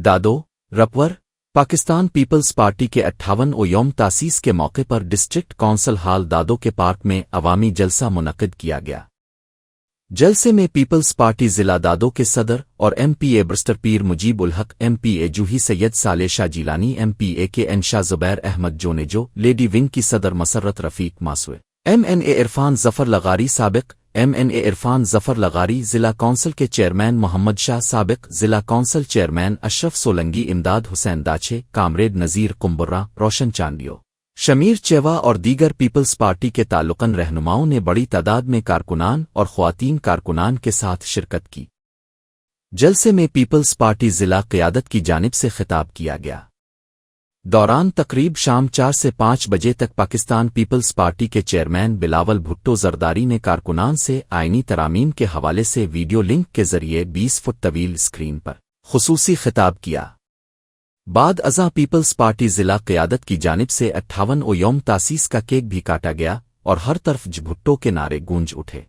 دادو رپور Pakistan Peoples party کے 58 یوم تاسیس کے موقع پر ڈسٹرکٹ کونسل ہال دادو کے پارک میں عوامی جلسہ منعقد کیا گیا۔ جلسے میں پیپلز پارٹی ضلع دادو کے صدر اور ایم پی اے برسٹر پیر مجیب الحق، ایم پی اے جوہی سید صالح شاہ جیلانی، ایم پی اے کے انشا زبیر احمد جونیجو، لیڈی ونگ کی صدر مسرت رفیق ماسوے، ایم این اے عرفان ظفر لغاری، سابق ایم این اے عرفان ظفر لغاری، ضلع کونسل کے چیئرمین محمد شاہ، سابق ضلع کونسل چیئرمین اشرف سولنگی، امداد حسین داچھے، کامریڈ نذیر قمبرہ، روشن چاندیو، شمیر چیوا اور دیگر پیپلز پارٹی کے تعلقاً رہنماؤں نے بڑی تعداد میں کارکنان اور خواتین کارکنان کے ساتھ شرکت کی۔ جلسے میں پیپلز پارٹی ضلع قیادت کی جانب سے خطاب کیا گیا۔ دوران تقریب شام 4 سے 5 بجے تک پاکستان پیپلز پارٹی کے چیئرمین بلاول بھٹو زرداری نے کارکنان سے آئینی ترامیم کے حوالے سے ویڈیو لنک کے ذریعے 20 فٹ طویل اسکرین پر خصوصی خطاب کیا۔ بعد ازاں پیپلز پارٹی ضلع قیادت کی جانب سے 58 یوم تاسیس کا کیک بھی کاٹا گیا اور ہر طرف بھٹو کے نعرے گونج اٹھے۔